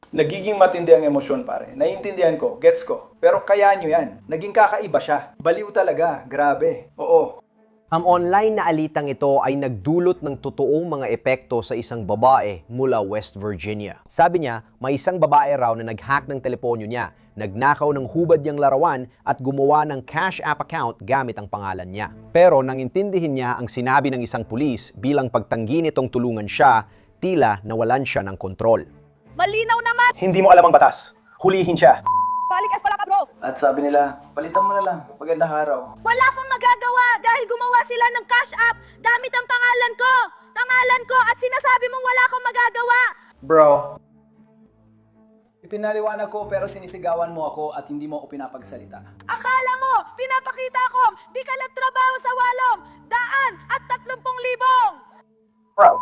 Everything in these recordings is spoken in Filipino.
Nagiging matindi ang emosyon, pare. Naiintindihan ko, gets ko. Pero kaya nyo yan. Naging kakaiba siya. Baliw talaga, grabe. Oo. Ang online na alitang ito ay nagdulot ng totoong mga epekto sa isang babae mula West Virginia. Sabi niya, may isang babae raw na nag-hack ng teleponyo niya, nagnakaw ng hubad niyang larawan at gumawa ng Cash App account gamit ang pangalan niya. Pero nang intindihin niya ang sinabi ng isang pulis bilang pagtanggi nitong tulungan siya, tila nawalan siya ng kontrol. Malinaw naman! Hindi mo alam ang batas. Hulihin siya. Palikas pala ka, bro! At sabi nila, palitan mo na lang. Magandang araw. Wala akong magagawa dahil gumawa sila ng cash app gamit ang pangalan ko! Pangalan ko at sinasabi mong wala akong magagawa! Bro. Ipinaliwanag ko pero sinisigawan mo ako at hindi mo ako pinapagsalita. Akala mo, pinapakita ko, di ka nagtrabaho sa 800 at 30,000! Bro.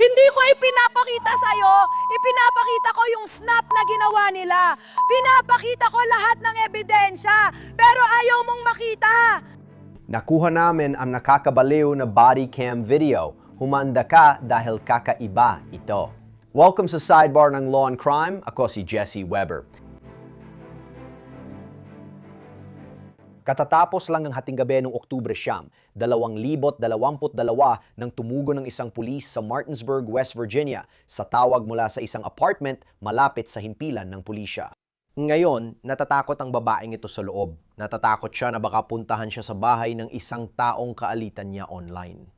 Hindi ko ipinapakita sa'yo, ipinapakita ko yung snap na ginawa nila. Pinapakita ko lahat ng ebidensya, pero ayaw mong makita. Nakuha namin ang nakakabaliw na body cam video. Humanda ka dahil kakaiba ito. Welcome sa Sidebar ng Law and Crime. Ako si Jesse Weber. Katatapos lang ng hating gabi noong Oktubre 2022 nang tumugo ng isang pulis sa Martinsburg, West Virginia sa tawag mula sa isang apartment malapit sa himpilan ng pulisya. Ngayon, natatakot ang babaeng ito sa loob. Natatakot siya na baka puntahan siya sa bahay ng isang taong kaalitan niya online.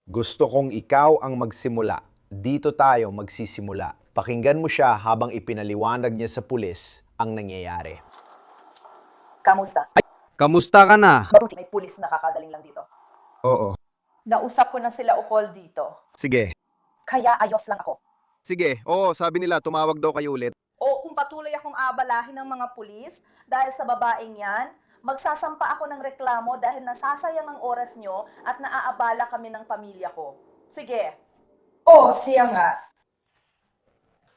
Gusto kong ikaw ang magsimula. Dito tayo magsisimula. Pakinggan mo siya habang ipinaliwanag niya sa pulis ang nangyayari. Kamusta? Kamusta ka na? Mabuti may pulis na kakadaling lang dito. Oo. Nausap ko na sila ukol dito. Sige. Kaya ayos lang ako. Sige. Oo, sabi nila tumawag daw kayo ulit. O kung patuloy akong aabalahin ng mga pulis dahil sa babaeng yan, magsasampa ako ng reklamo dahil nasasayang ang oras nyo at naaabala kami ng pamilya ko. Sige. Siya nga.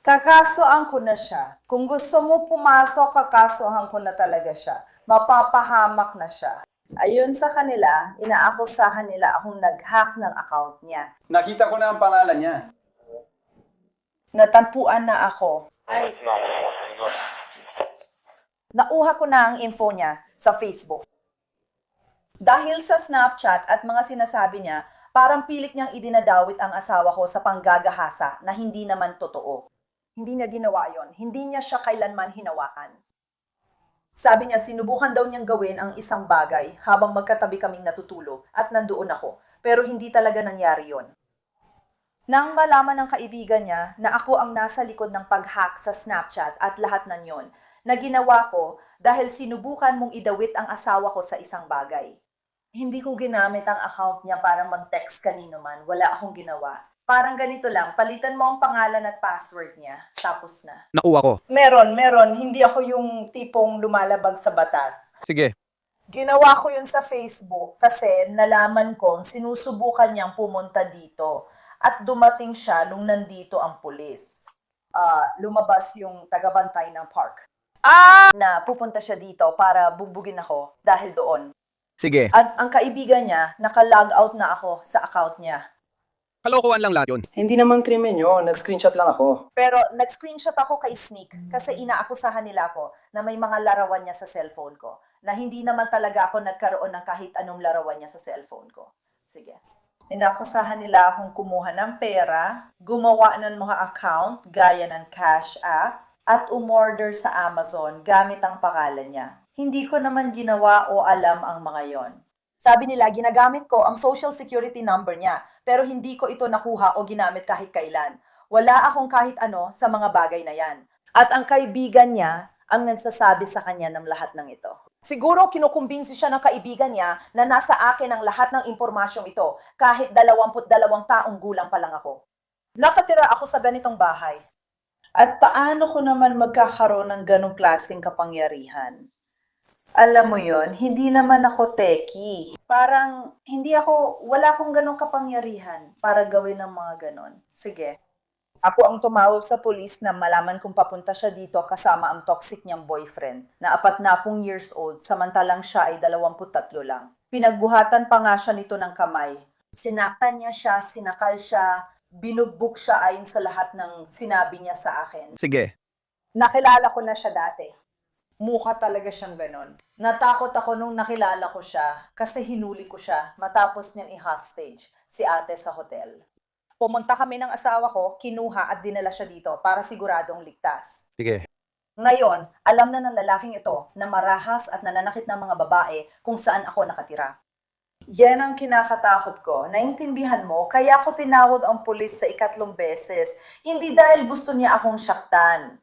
Kakasuhan ko na siya. Kung gusto mo pumasok, kakasuhan ko na talaga siya. Mapapahamak na siya. Ayun sa kanila, inaakusahan nila akong nag-hack ng account niya. Nakita ko na ang pangalan niya. Natampuan na ako. Nauha ko na ang info niya sa Facebook. Dahil sa Snapchat at mga sinasabi niya, parang pilit niyang idinadawit ang asawa ko sa panggagahasa na hindi naman totoo. Hindi niya ginawa yon. Hindi niya siya kailanman hinawakan. Sabi niya sinubukan daw niyang gawin ang isang bagay habang magkatabi kaming natutulog at nandoon ako. Pero hindi talaga nangyari yon. Nang malaman ng kaibigan niya na ako ang nasa likod ng pag-hack sa Snapchat at lahat ng yon, na ginawa ko dahil sinubukan mong idawit ang asawa ko sa isang bagay. Hindi ko ginamit ang account niya para mag-text kanino man. Wala akong ginawa. Parang ganito lang, palitan mo ang pangalan at password niya. Tapos na. Nakuha ko. Meron. Hindi ako yung tipong lumalabag sa batas. Sige. Ginawa ko yun sa Facebook kasi nalaman kong sinusubukan niyang pumunta dito. At dumating siya nung nandito ang pulis. Lumabas yung tagabantay ng park. Na pupunta siya dito para bugbugin ako dahil doon. Sige. At ang kaibigan niya, naka-log out na ako sa account niya. Kalokohan lang lahat yun. Hindi naman krimen yun. Nag-screenshot lang ako. Pero nag-screenshot ako kay Sneak kasi inaakusahan nila ako na may mga larawan niya sa cellphone ko. Na hindi naman talaga ako nagkaroon ng kahit anong larawan niya sa cellphone ko. Sige. Inaakusahan nila akong kumuha ng pera, gumawa ng mga account gaya ng Cash App, at umorder sa Amazon gamit ang pangalan niya. Hindi ko naman ginawa o alam ang mga yon. Sabi nila, ginagamit ko ang social security number niya, pero hindi ko ito nakuha o ginamit kahit kailan. Wala akong kahit ano sa mga bagay na yan. At ang kaibigan niya ang nagsasabi sa kanya ng lahat ng ito. Siguro kinukumbinsi siya ng kaibigan niya na nasa akin ang lahat ng impormasyong ito, kahit 22 taong gulang pa lang ako. Nakatira ako sa ganitong bahay. At paano ko naman magkakaroon ng ganong klaseng kapangyarihan? Alam mo yon, hindi naman ako techie. Parang, wala akong ganong kapangyarihan para gawin ng mga ganon. Sige. Ako ang tumawag sa pulis na malaman kung papunta siya dito kasama ang toxic niyang boyfriend na 40 years old samantalang siya ay 23 lang. Pinagbuhatan pa nga siya nito ng kamay. Sinaktan niya siya, sinakal siya, Binugbog siya ayon sa lahat ng sinabi niya sa akin. Sige. Nakilala ko na siya dati. Mukha talaga siyang ganon. Natakot ako nung nakilala ko siya kasi hinuli ko siya matapos niyang i-hostage si ate sa hotel. Pumunta kami ng asawa ko, kinuha at dinala siya dito para siguradong ligtas. Sige. Ngayon, alam na ng lalaking ito na marahas at nananakit ng mga babae kung saan ako nakatira. Yan ang kinakatakot ko. Naintindihan mo, kaya ako tinawag ang pulis sa 3 beses. Hindi dahil gusto niya akong saktan.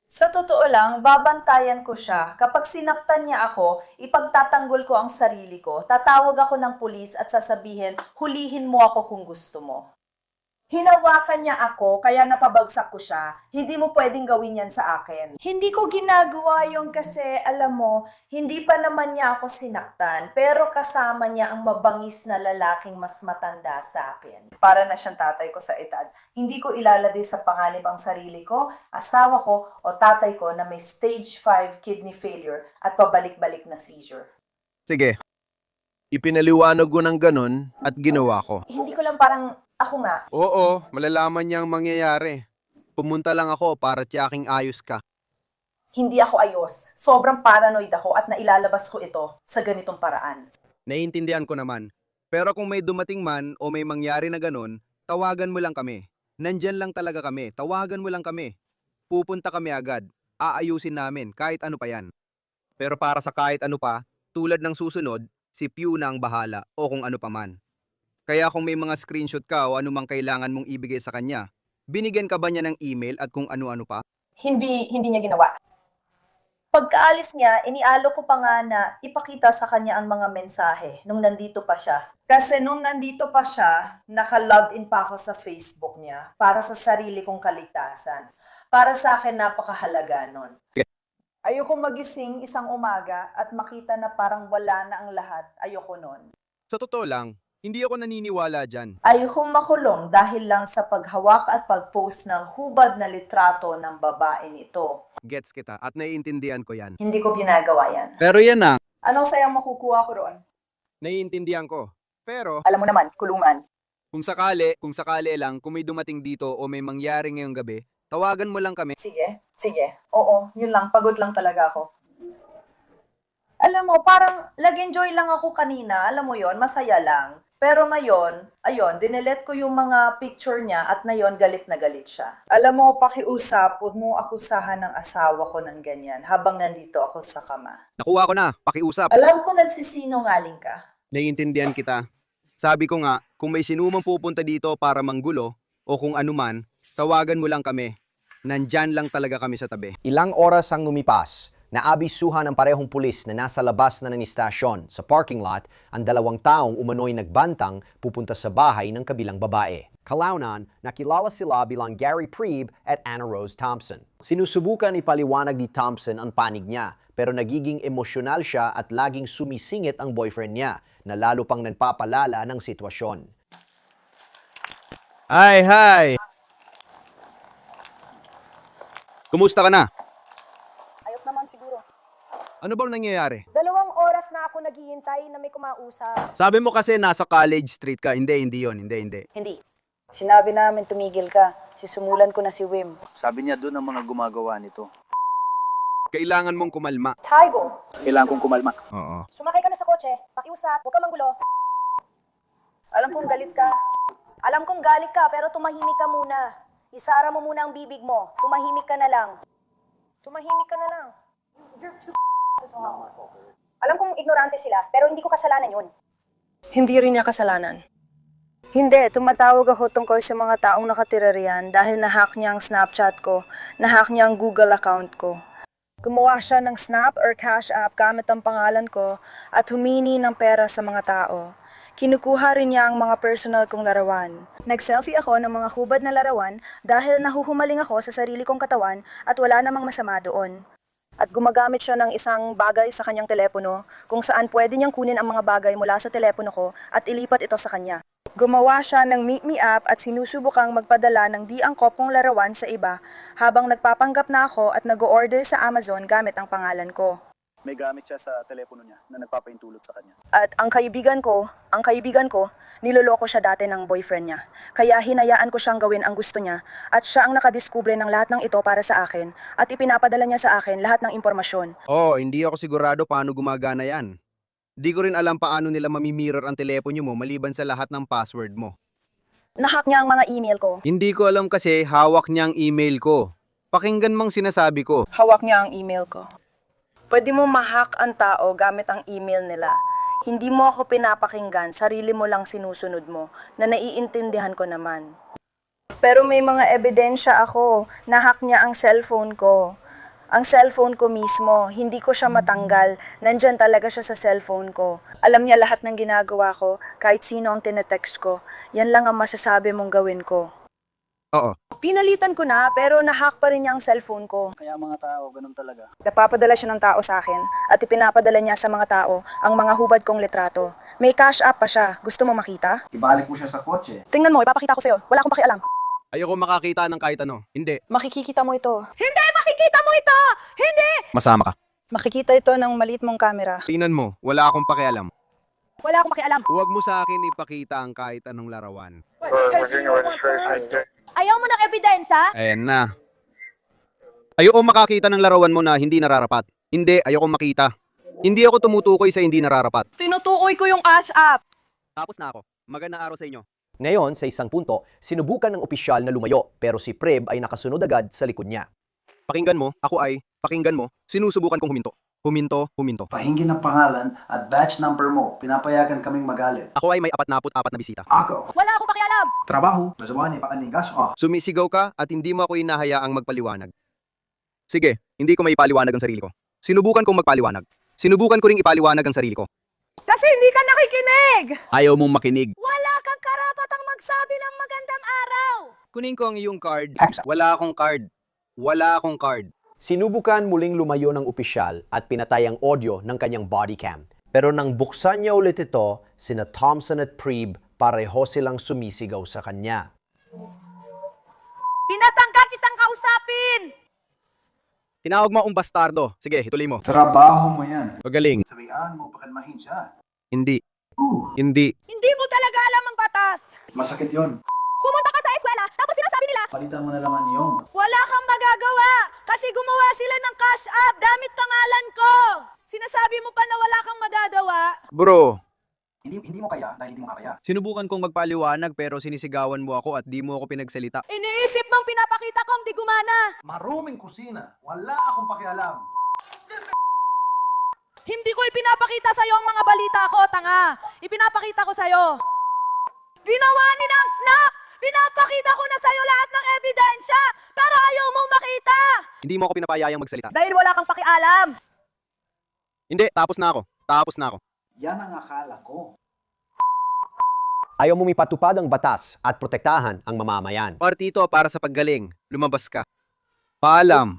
Sa totoo lang, babantayan ko siya. Kapag sinaktan niya ako, ipagtatanggol ko ang sarili ko. Tatawag ako ng pulis at sasabihin, hulihin mo ako kung gusto mo. Hinawakan niya ako, kaya napabagsak ko siya. Hindi mo pwedeng gawin yan sa akin. Hindi ko ginagawa yung kasi, alam mo, hindi pa naman niya ako sinaktan, pero kasama niya ang mabangis na lalaking mas matanda sa akin. Para na siyang tatay ko sa edad. Hindi ko ilalagay sa panganib ang sarili ko, asawa ko, o tatay ko na may stage 5 kidney failure at pabalik-balik na seizure. Sige. Ipinaliwanag ko ng ganun at ginawa ko. Hindi ko lang parang, ako nga, Oo, malalaman niyang mangyayari. Pumunta lang ako para tiyaking ayos ka. hindi ako ayos. Sobrang paranoid ako at nailalabas ko ito sa ganitong paraan. Naiintindihan ko naman. Pero kung may dumating man o may mangyari na ganun, tawagan mo lang kami. Nandyan lang talaga kami. Tawagan mo lang kami. Pupunta kami agad. Aayusin namin kahit ano pa yan. Pero para sa kahit ano pa, tulad ng susunod, si Pew na ang bahala o kung ano pa man. Kaya kung may mga screenshot ka o anumang kailangan mong ibigay sa kanya, binigyan ka ba niya ng email at kung ano-ano pa? Hindi niya ginawa. Pagkaalis niya, inialok ko pa nga na ipakita sa kanya ang mga mensahe nung nandito pa siya. Kasi nung nandito pa siya, naka-login pa ako sa Facebook niya para sa sarili kong kaligtasan. Para sa akin, napakahalaga nun. Ayoko magising isang umaga at makita na parang wala na ang lahat. Ayoko nun. Sa totoo lang, hindi ako naniniwala dyan. Ayokong makulong dahil lang sa paghawak at pag-post ng hubad na litrato ng babae nito. Gets kita at naiintindihan ko yan. Hindi ko ginagawa yan. Pero yan na. Anong sayang makukuha ko roon? Naiintindihan ko. Pero Alam mo naman, kulungan. kung sakali lang, kung may dumating dito o may mangyari ngayong gabi, tawagan mo lang kami. Sige. Oo, yun lang. Pagod lang talaga ako. Alam mo, parang nag-enjoy lang ako kanina. Alam mo yon, masaya lang. Pero ngayon, ayun, dinelet ko yung mga picture niya at ngayon galit na galit siya. Alam mo, pakiusap, huwag mo akusahan ng asawa ko ng ganyan habang nandito ako sa kama. Nakuha ko na, pakiusap. Alam ko nagsisinungaling ka. Naiintindihan kita. Sabi ko nga, kung may sinumang pupunta dito para manggulo o kung anuman, tawagan mo lang kami. Nandyan lang talaga kami sa tabi. Ilang oras ang lumipas, naabisuhan ng parehong pulis na nasa labas na ng istasyon sa parking lot ang 2 taong umano'y nagbantang pupunta sa bahay ng kabilang babae. Kalaunan, nakilala sila bilang Gary Priebe at Anna Rose Thompson. Sinusubukan ipaliwanag ni Thompson ang panig niya, pero nagiging emosyonal siya at laging sumisingit ang boyfriend niya na lalo pang nagpapalala ng sitwasyon. Hi! Kumusta ka na? Ayos naman siguro. Ano bang nangyayari? 2 oras na ako naghihintay na may kumausap. Sabi mo kasi nasa College Street ka. Hindi yun. Hindi. Sinabi namin tumigil ka. Sisumulan ko na si Wim. Sabi niya doon ang mga gumagawa nito. Kailangan mong kumalma. Taibo, Kailangan kong kumalma. Oo. sumakay ka na sa kotse. Pakiusap. Huwag ka manggulo. Alam kong galit ka. Alam kong galit ka pero tumahimik ka muna. Isara mo muna ang bibig mo. Tumahimik ka na lang. Tumahimik ka na lang. Alam kong ignorante sila pero hindi ko kasalanan yun. Hindi rin niya kasalanan. Hindi, tumatawag ako tungkol sa mga taong nakatira riyan dahil nahack niya ang Snapchat ko, nahack niya ang Google account ko. Gumawa siya ng Snap or Cash App gamit ang pangalan ko at humini ng pera sa mga tao. Kinukuha rin niya ang mga personal kong larawan. Nag-selfie ako ng mga hubad na larawan dahil nahuhumaling ako sa sarili kong katawan at wala namang masama doon. At gumagamit siya ng isang bagay sa kanyang telepono kung saan pwede niyang kunin ang mga bagay mula sa telepono ko at ilipat ito sa kanya. Gumawa siya ng Meet Me app at sinusubukang magpadala ng di angkop kong larawan sa iba habang nagpapanggap na ako at nag-order sa Amazon gamit ang pangalan ko. may gamit siya sa telepono niya na nagpapaintulot sa kanya. At ang kaibigan ko, niloloko siya dati ng boyfriend niya. Kaya hinayaan ko siyang gawin ang gusto niya at siya ang nakadiskubre ng lahat ng ito para sa akin at ipinapadala niya sa akin lahat ng impormasyon. Hindi ako sigurado paano gumagana yan. Di ko rin alam paano nila mamimirror ang telepono mo maliban sa lahat ng password mo. Nahack niya ang mga email ko. Hindi ko alam kasi hawak niya ang email ko. Pakinggan mang sinasabi ko. Hawak niya ang email ko. Pwede mo ma-hack ang tao gamit ang email nila. Hindi mo ako pinapakinggan, sarili mo lang sinusunod mo, na naiintindihan ko naman. Pero may mga ebidensya ako, na-hack niya ang cellphone ko. Ang cellphone ko mismo, hindi ko siya matanggal, nandyan talaga siya sa cellphone ko. Alam niya lahat ng ginagawa ko, kahit sino ang tinetext ko. Yan lang ang masasabi mong gawin ko. Oo. Pinalitan ko na, pero na-hack pa rin niya ang cellphone ko. Kaya mga tao, ganun talaga. Napapadala siya ng tao sa akin at ipinapadala niya sa mga tao ang mga hubad kong litrato. May cash app pa siya. Gusto mo makita? Ibalik mo siya sa kotse. Tingnan mo, ipapakita ko sa'yo. Wala akong pakialam. Ayoko makakita ng kahit ano. Hindi. Makikita mo ito. Hindi! Makikita mo ito! Hindi! Masama ka. Makikita ito ng maliit mong camera. Tingnan mo, wala akong pakialam. Wala akong pakialam. Huwag mo sa akin ipakita ang kahit anong larawan. Ayaw mo ng ebidensya? Ayan na. Ayoko makakita ng larawan mo na hindi nararapat. Hindi, ayoko makita. Hindi ako tumutukoy sa hindi nararapat. Tinutukoy ko yung cash app. Tapos na ako. Magandang araw sa inyo. Ngayon, sa isang punto, sinubukan ng opisyal na lumayo pero si Preb ay nakasunod agad sa likod niya. Pakinggan mo, sinusubukan kong huminto. Pahingin ang pangalan at batch number mo. Pinapayagan kaming magalit. Ako ay may 44 na bisita. Ako. Wala akong pakialam. Trabaho. Masawani pakaningas. Sumisigaw ka at hindi mo ako inahayaang magpaliwanag. Sige, hindi ko maipaliwanag ang sarili ko. Sinubukan kong magpaliwanag. Sinubukan ko ring ipaliwanag ang sarili ko. Kasi hindi ka nakikinig! Ayaw mong makinig. Wala kang karapatang magsabi ng magandang araw! Kunin ko ang iyong card. Hex. Wala akong card. Sinubukan muling lumayo ng opisyal at pinatay ang audio ng kanyang body cam. Pero nang buksan niya ulit ito, sina Thompson at Preb pareho silang sumisigaw sa kanya. Pinatangka kitang kausapin! Tinawag mo akong bastardo. Sige, ituloy mo. Trabaho mo yan. Magaling. Sabihan mo pakalmahin siya. Hindi. Hindi. Hindi mo talaga alam ang batas! Masakit yon. Pumunta ka sa eskwela, tapos sinasabi nila, Palitan mo na lang ang iyong. wala kang magagawa kasi gumawa sila ng cash app damit pangalan ko! Sinasabi mo pa na wala kang magagawa? Bro, Hindi mo kaya dahil hindi mo kaya. sinubukan kong magpaliwanag pero sinisigawan mo ako at di mo ako pinagsalita. Iniisip mong pinapakita ko di gumana! Maruming kusina. Wala akong pakialam. Hindi ko ipinapakita sa'yo ang mga balita ko, tanga! Ipinapakita ko sa'yo! Ginawa nila ang snap! Pinapakita ko na sa'yo lahat ng ebidensya! Pero ayaw mong makita! Hindi mo ako pinapayayang magsalita. Dahil wala kang pakialam! Hindi, tapos na ako. Yan ang akala ko. Ayaw mo ipatupad ang batas at protektahan ang mamamayan. Partito para sa paggaling. Lumabas ka. Paalam.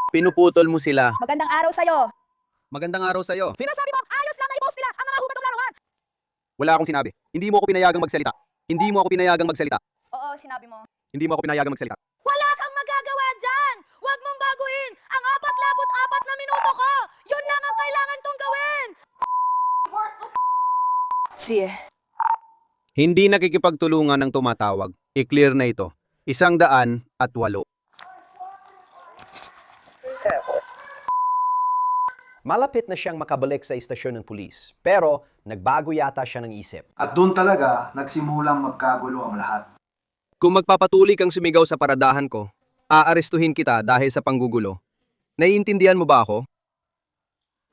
Pinuputol mo sila. Magandang araw sa'yo! Magandang araw sa'yo. Sinasabi mo, ayos lang na i-post nila ang mga hubat ng larawan! Wala akong sinabi. Hindi mo ako pinayagang magsalita. Oo, sinabi mo. Wala kang magagawa dyan! Huwag mong baguhin ang 44 na minuto ko! Yun lang ang kailangan kong gawin! Sige. Hindi nakikipagtulungan ng tumatawag. I-clear na ito. 108. Malapit na siyang makabalik sa istasyon ng pulis, pero nagbago yata siya ng isip. At doon talaga nagsimulang magkagulo ang lahat. Kung magpapatuloy kang sumigaw sa paradahan ko, aarestuhin kita dahil sa panggugulo. Naiintindihan mo ba ako?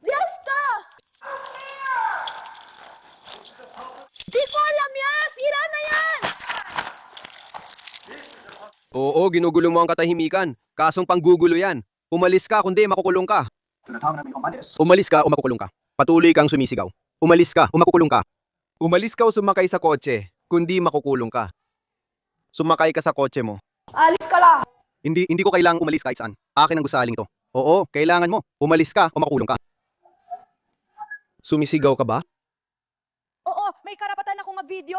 Diasta! Di ko alam yan! Sira na yan! Oo, ginugulo mo ang katahimikan. Kasong panggugulo yan. Umalis ka kundi makukulong ka. Tinatawag namin umalis. Umalis ka o makukulong ka. Patuloy kang sumisigaw. Umalis ka o makukulong ka. Umalis ka o sumakay sa kotse, kundi makukulong ka. Sumakay ka sa kotse mo. Alis ka lang! Hindi ko kailangang umalis kahit saan. Akin ang gusaling to. Oo, kailangan mo. Umalis ka o makukulong ka. Sumisigaw ka ba? Oo, may karapatan akong mag-video.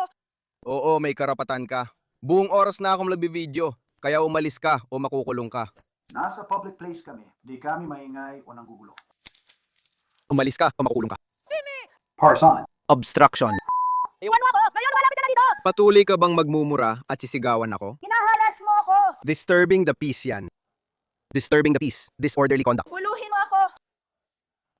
Oo, may karapatan ka. Buong oras na akong nagbi-video. Kaya umalis ka o makukulong ka. Nasa public place kami. Di kami maingay o nanggugulo. Umalis ka o makukulong ka. Parson. Obstruction. Iwan mo ako! Ngayon, malapit ka na dito! Patuloy ka bang magmumura at sisigawan ako? Hinaharas mo ako! Disturbing the peace yan. Disturbing the peace. Disorderly conduct. Guluhin mo ako!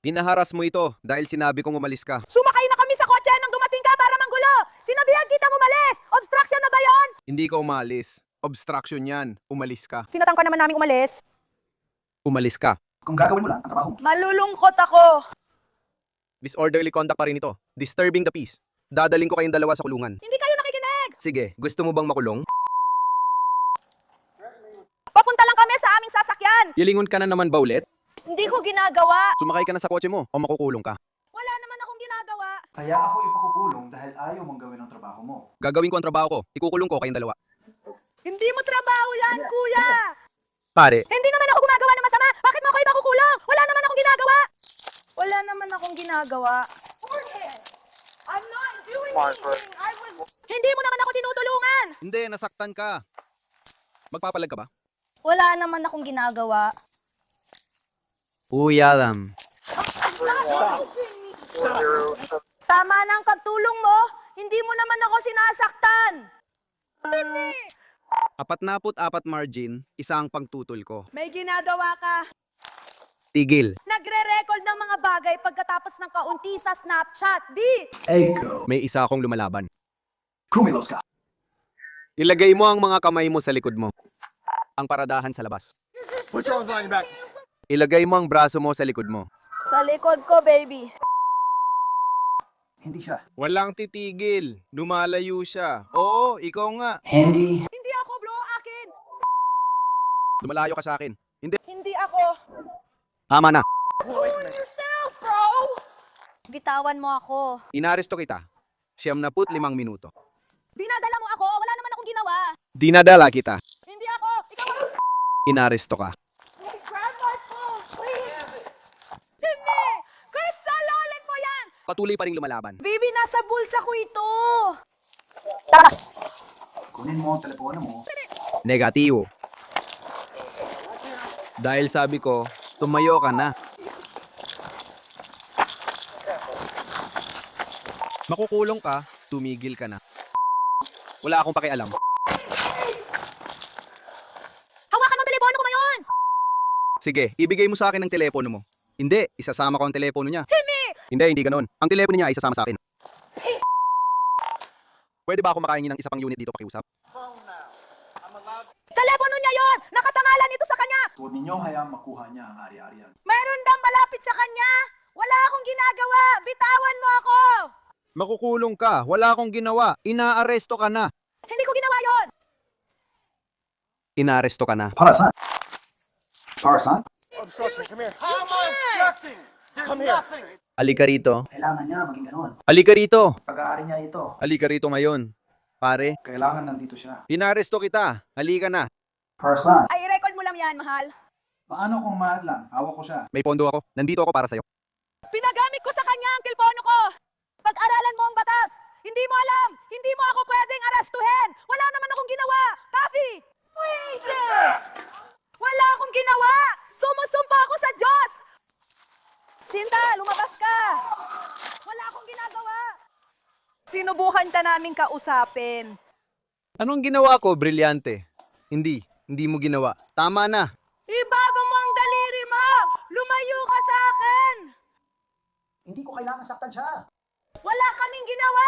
Hinaharas mo ito dahil sinabi kong umalis ka. Sumakay na kami sa kotse nang dumating ka para manggulo! Sinabihan kitang umalis! Obstruction na ba yon? Hindi ka umalis. Obstruction yan. Umalis ka. Tinatangka naman namin umalis. Umalis ka. Kung gagawin mo lang ang trabaho mo. Malulungkot ako! Disorderly conduct pa rin ito. Disturbing the peace. Dadaling ko kayong dalawa sa kulungan. Hindi kayo nakikinig! Sige, gusto mo bang makulong? Papunta lang kami sa aming sasakyan! Ilingon ka na naman ba ulit? Hindi ko ginagawa! Sumakay ka na sa kotse mo o makukulong ka. Wala naman akong ginagawa! Kaya ako ipakukulong dahil ayaw mong gawin ang trabaho mo. Gagawin ko ang trabaho ko. Ikukulong ko kayong dalawa. Hindi mo trabaho yan, kuya! Pare, Hindi naman ako gumagawa ng masama! Bakit mo ako ipakukulong? Wala naman akong ginagawa! Wala naman akong ginagawa. I'm not doing anything. I was... Hindi mo naman ako tinutulungan! hindi, nasaktan ka. Magpapalag ka ba? Wala naman akong ginagawa. Uyalam. Tama na ang pagtulong mo! Hindi mo naman ako sinasaktan! 44 margin, isang pangtutol ko. May ginagawa ka. Tigil. Nagre-record ng mga bagay pagkatapos ng kaunti sa Snapchat. Di! Ego. May isa akong lumalaban. Kumilos ka. Ilagay mo ang mga kamay mo sa likod mo. Ang paradahan sa labas. Ilagay mo ang braso mo sa likod mo. Sa likod ko, baby. Hindi siya. Walang titigil. Lumalayo siya. Oo, ikaw nga. Hindi. Hindi ako, bro. Akin. Lumalayo ka sa akin. Hindi. Hindi ako. Tama na. Yourself, bro! Bitawan mo ako. Inaresto kita. 75 minuto. Dinadala mo ako. Wala naman akong ginawa. Dinadala kita. Hindi ako. Ikaw ang... Inaresto ka. Grab my phone, please. Hindi! Crystal, ulit mo yan! Patuloy pa rin lumalaban. Baby, nasa bulsa ko ito. Kunin mo ang telepono mo. Negatibo. Dahil sabi ko, tumayo ka na. Makukulong ka, tumigil ka na. Wala akong pakialam. Hawakan mo ang telepono ko ngayon! Sige, ibigay mo sa akin ang telepono mo. Hindi, isasama ko ang telepono niya. Hindi ganun. Ang telepono niya ay isasama sa akin. Pwede ba ako makahingi ng isa pang unit dito pakiusap? Telepono niya yon! Nakatangalan ito sa kanya! Huwag ninyong hayaang makuha niya ang ari-arian. Mayroon daw malapit sa kanya! Wala akong ginagawa! Bitawan mo ako! Makukulong ka. Wala akong ginawa. Inaaresto ka na. Hindi ko ginawa yon! Inaaresto ka na. Para saan? Para saan? Halika rito. Kailangan niya maging ganoon. Halika rito. Pag-aari niya ito. Halika rito ngayon. Pare, Kailangan nandito siya. inaaresto kita. Halika na. Para saan? Ay, record mo lang yan, mahal. Paano kung mahal lang? Awa ko siya. May pondo ako. Nandito ako para sa'yo. Pinagamit ko sa kanya ang telepono ko! Pag-aralan mo ang batas! Hindi mo alam! Hindi mo ako pwedeng arestuhin! Wala naman akong ginawa! Taffy! Wait! Wala akong ginawa! Sumusumpa ako sa Diyos! Sinta, lumabas ka! Wala akong ginagawa! Sinubukan ka naming kausapin. Anong ginawa ko? Brilyante. Hindi mo ginawa. Tama na. Ibago mo ang daliri mo! Lumayo ka sa akin! Hindi ko kailangan saktan siya. Wala kaming ginawa!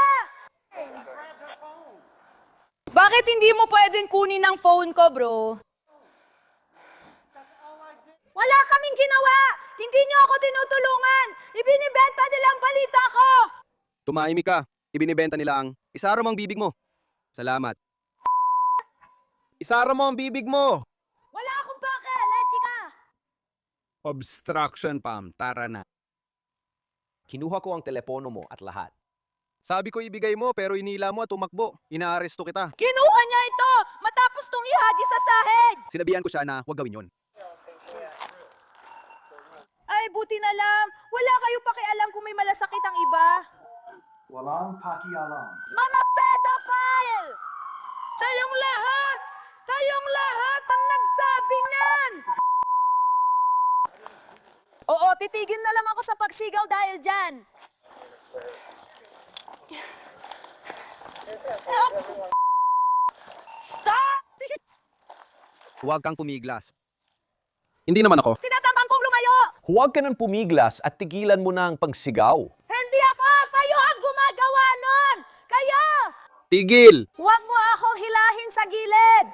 Bakit hindi mo pwedeng kunin ang phone ko, bro? Wala kaming ginawa! Hindi niyo ako tinutulungan! Ibinibenta nila ang balita ko! Tumahimik ka. Ibinibenta nila ang isara mo ang bibig mo. Salamat. Isara mo ang bibig mo. Wala akong pake! Let's ka! Obstruction, Pam. Tara na. Kinuha ko ang telepono mo at lahat. Sabi ko ibigay mo pero inila mo at tumakbo. Inaaresto kita. Kinuha niya ito! Matapos tong ihagi sa sahig! Sinabihan ko siya na huwag gawin yon. Ay, buti na lang! Wala kayo pakialam kung may malasakit ang iba! Walang pakialam. Mga pedophile! Tayong lahat ang nagsabi niyan! ikaw dahil dyan. Stop! Huwag kang pumiglas. Hindi naman ako. Tinatambang kong lumayo! Huwag ka nang pumiglas at tigilan mo na ang pagsigaw. Hindi ako! Kayo ang gumagawa nun! Kayo! Tigil! Huwag mo akong hilahin sa gilid!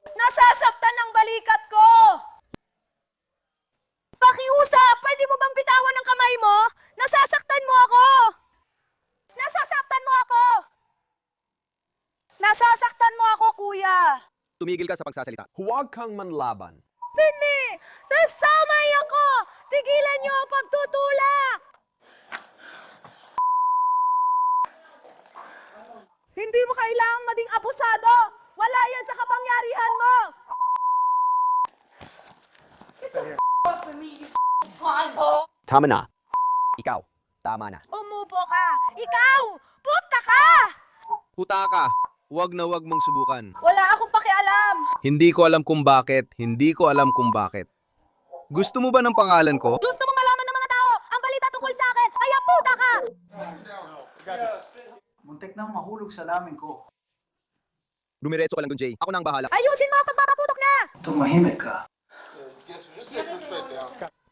Nasasaktan ng balikat ko! Pakiusap! Pwede mo bang bitawan ng kamay mo? Nasasaktan mo ako! Nasasaktan mo ako! Nasasaktan mo ako, kuya! Tumigil ka sa pagsasalita. Huwag kang manlaban. Hindi! Sasamay ako! Tigilan niyo ang pagtutulak! Hindi mo kailangang maging abusado! Wala yan sa kapangyarihan mo! Tama na. Ikaw, tama na. Umupo ka! Ikaw! Puta ka! Huta ka. Huwag na huwag mong subukan. Wala akong pakialam! Hindi ko alam kung bakit. Hindi ko alam kung bakit. Gusto mo ba ng pangalan ko? Gusto mo malaman ng mga tao ang balita tungkol sa akin? Kaya puta ka! Muntik na mahulog sa lamin ko. Dumiretso ka lang dun, Jay. Ako na ang bahala. Ayusin mo ang pagpapaputok na! Tumahimik ka.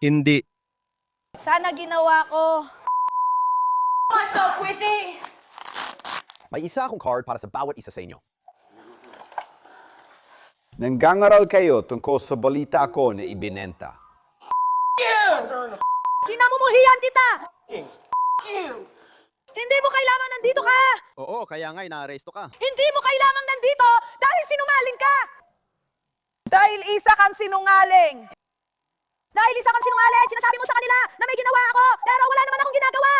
Hindi. Sana ginawa ko. Myself with it! May isa akong card para sa bawat isa sa inyo. Nangangaral kayo tungkol sa balita ko na ibinenta. Kinamumuhian kita! Hindi mo kailangan nandito ka! Oo, kaya nga inaaresto ka. Hindi mo kailangan nandito dahil sinungaling ka! Dahil isa kang sinungaling! Dahil isa kang sinungaling, sinasabi mo sa kanila na may ginawa ako, pero wala naman akong ginagawa!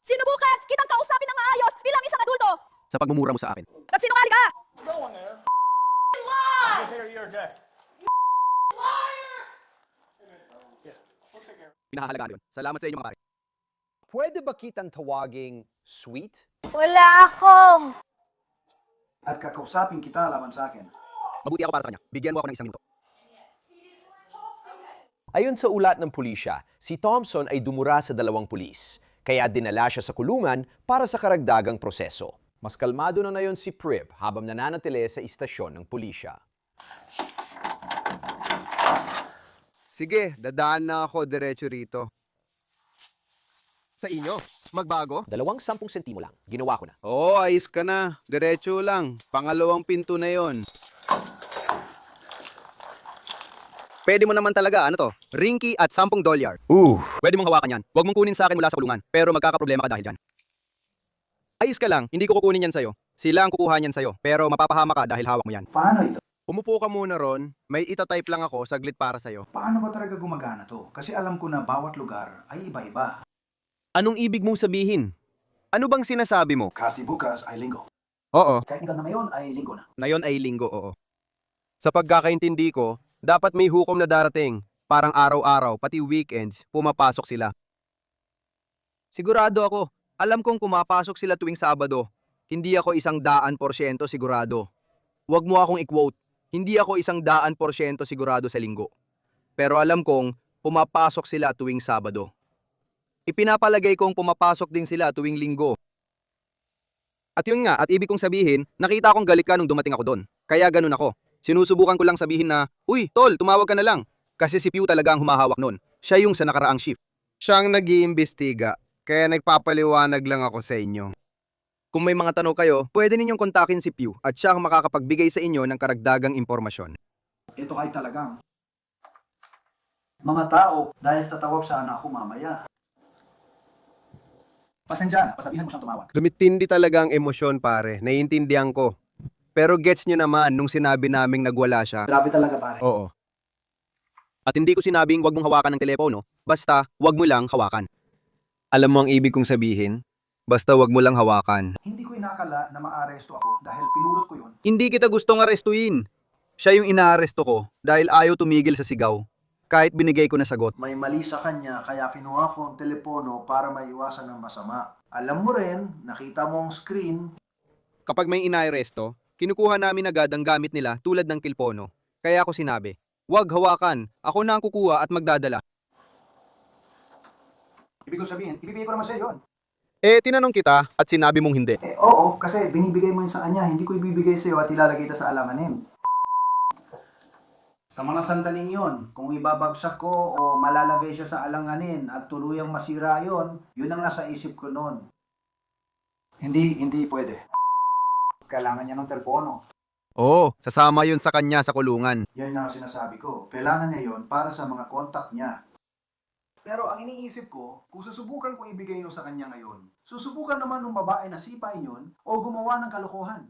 Sinubukan kitang kausapin ng maayos bilang isang adulto! Sa pagmumura mo sa akin. At sinungaling ka! Pinahalagaan yun. Salamat sa inyo mga pare. Pwede ba kitang tawaging sweet? Wala akong... At kakausapin kita laban sa akin. Mabuti ako para sa kanya. Bigyan mo ako ng isang minuto. Ayon sa ulat ng pulisya, si Thompson ay dumura sa 2 pulis, kaya dinala siya sa kulungan para sa karagdagang proseso. Mas kalmado na ngayon si Priv habang nananatili sa istasyon ng pulisya. Sige, dadaan na ako diretso rito. Sa inyo? Magbago? 2 sentimo lang. Ginawa ko na. Oo, ayos ka na. Diretso lang. Pangalawang pinto na yon. Pwede mo naman talaga, ano to? Rinky at $10. Pwede mong hawakan yan. Huwag mong kunin sa akin mula sa kulungan. Pero magkakaproblema ka dahil dyan. Ayos ka lang, hindi ko kukunin yan sa'yo. Sila ang kukuha niyan sa'yo. Pero mapapahama ka dahil hawak mo yan. Paano ito? Umupo ka muna ron. May itatype lang ako saglit para sa'yo. Paano ba talaga gumagana to? Kasi alam ko na bawat lugar ay iba-iba. Anong ibig mong sabihin? Ano bang sinasabi mo? Kasi bukas ay linggo. Oo. Technical na ngayon ay linggo na. Na yon ay linggo, oo. Sa pagkakaintindi ko, dapat may hukom na darating. Parang araw-araw, pati weekends, pumapasok sila. Sigurado ako. Alam kong pumapasok sila tuwing Sabado. Hindi ako 100% sigurado. Huwag mo akong i-quote. Hindi ako 100% sigurado sa linggo. Pero alam kong pumapasok sila tuwing Sabado. Ipinapalagay kong pumapasok din sila tuwing linggo. At yun nga, at ibig kong sabihin, nakita akong galit ka nung dumating ako doon. Kaya ganun ako. Sinusubukan ko lang sabihin na, uy, tol, tumawag ka na lang. Kasi si Pew talaga ang humahawak noon. Siya yung sa nakaraang shift. Siya ang nag-iimbestiga, kaya nagpapaliwanag lang ako sa inyo. Kung may mga tanong kayo, pwede ninyong kontakin si Pew at siya ang makakapagbigay sa inyo ng karagdagang impormasyon. Ito ay talagang mga tao dahil tatawag sana ako mamaya. Pasensya na, pasabihan mo siyang tumawag. Tumitindi talaga ang emosyon pare, naiintindihan ko. Pero gets nyo naman nung sinabi naming nagwala siya. Grabe talaga pare. Oo. At hindi ko sinabing wag mong hawakan ng telepono, basta wag mo lang hawakan. Alam mo ang ibig kong sabihin? Basta wag mo lang hawakan. Hindi ko inakala na maaresto ako dahil pinulot ko yun. Hindi kita gustong arestuin. Siya yung inaaresto ko dahil ayaw tumigil sa sigaw. Kahit binigay ko na sagot. May mali sa kanya kaya kinuha ko ang telepono para maiwasan ng masama. Alam mo rin, nakita mo ang screen. Kapag may inaaresto, kinukuha namin agad ang gamit nila tulad ng kilpono. Kaya ako sinabi, wag hawakan, ako na ang kukuha at magdadala. Ibig ko sabihin, ibibigay ko naman sa'yo yun. Tinanong kita at sinabi mong hindi. Oo, kasi binibigay mo yun sa kanya, hindi ko ibibigay sa'yo at ilalagay ito sa alanganin. Sa mga sandaling yon, kung ibabagsak ko o malalagay siya sa alanganin at tuluyang masira yon, yun ang nasa isip ko noon. Hindi pwede. Kailangan niya ng telepono. Oo, sasama yun sa kanya sa kulungan. Yan nga ang sinasabi ko. Kailangan niya yon para sa mga contact niya. Pero ang iniisip ko, kung susubukan kong ibigay yun sa kanya ngayon, susubukan naman ng babae na sipain yun o gumawa ng kalokohan.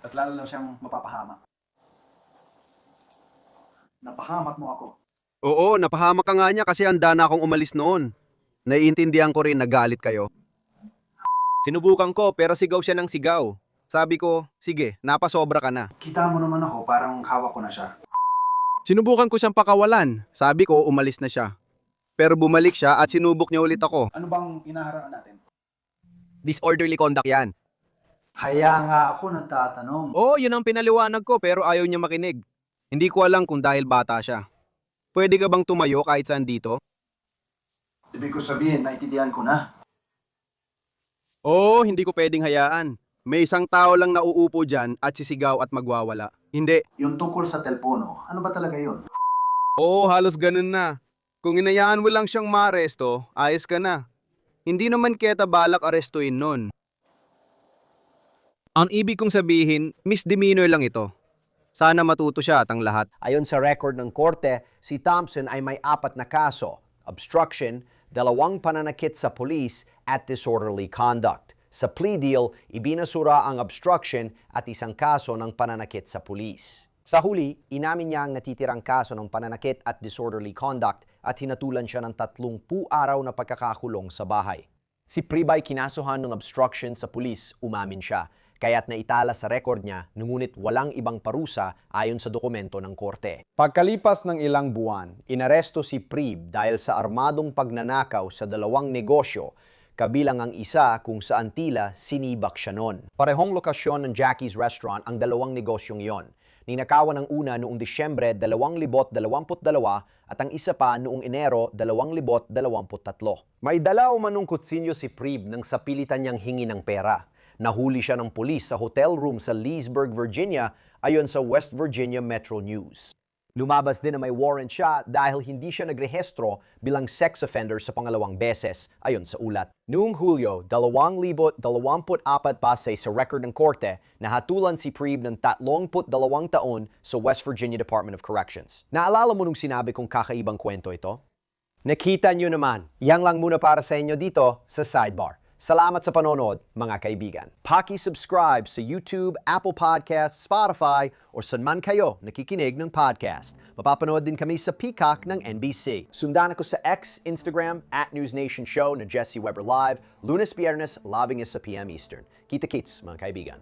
At lalo lang siyang mapapahamak. Napahamak mo ako. Oo, napahamak ka nga niya kasi handa na akong umalis noon. Naiintindihan ko rin na galit kayo. Sinubukan ko pero sigaw siya ng sigaw. Sabi ko, sige, napasobra ka na. Kita mo naman ako, parang hawak ko na siya. Sinubukan ko siyang pakawalan. Sabi ko, umalis na siya. Pero bumalik siya at sinubok niya ulit ako. Ano bang inaharap natin? Disorderly conduct yan. Kaya nga ako nagtatanong. Oo, yun ang pinaliwanag ko pero ayaw niya makinig. Hindi ko alam kung dahil bata siya. Pwede ka bang tumayo kahit saan dito? Ibig ko sabihin, naintindihan ko na. Oo, hindi ko pwedeng hayaan. May isang tao lang na uupo dyan at sisigaw at magwawala. Hindi. Yung tungkol sa telepono, ano ba talaga yun? Oo, halos ganun na. Kung inayaan mo lang siyang maaresto, ayos ka na. Hindi naman kita balak arestuin nun. Ang ibig kong sabihin, misdemeanor lang ito. Sana matuto siya at ang lahat. Ayon sa record ng korte, si Thompson ay may 4 na kaso: obstruction, 2 pananakit sa police at disorderly conduct. Sa plea deal, ibinasura ang obstruction at 1 kaso ng pananakit sa police. Sa huli, inamin niya ang natitirang kaso ng pananakit at disorderly conduct at hinatulan siya ng 30 araw na pagkakakulong sa bahay. Si Pribay kinasuhan ng obstruction sa police, umamin siya, kaya't naitala sa record niya, ngunit walang ibang parusa ayon sa dokumento ng korte. Pagkalipas ng ilang buwan, inaresto si Prib dahil sa armadong pagnanakaw sa 2 negosyo, kabilang ang isa kung saan tila sinibak siya noon. Parehong lokasyon ng Jackie's Restaurant ang 2 negosyong yon. Ninakawan ang una noong Disyembre 2022 at ang isa pa noong Enero 2023. May dala umanong kutsilyo si Prib nang sapilitan niyang hingi ng pera. Nahuli siya ng pulis sa hotel room sa Leesburg, Virginia, ayon sa West Virginia Metro News. Lumabas din na may warrant siya dahil hindi siya nagrehistro bilang sex offender sa pangalawang beses, ayon sa ulat. Noong Hulyo 2024 base sa record ng korte, nahatulan si Prib ng 32 taon sa West Virginia Department of Corrections. Naalala mo nung sinabi kong kakaibang kwento ito? Nakita nyo naman, yang lang muna para sa inyo dito sa Sidebar. Salamat sa panonood, mga kaibigan. Paki-subscribe sa YouTube, Apple Podcasts, Spotify, o saan man kayo nakikinig ng podcast. Mapapanood din kami sa Peacock ng NBC. Sundan ako sa X, Instagram, @NewsNation Show na Jesse Weber Live, Lunes-Biyernes, 11 PM Eastern. Kita-kits, mga kaibigan.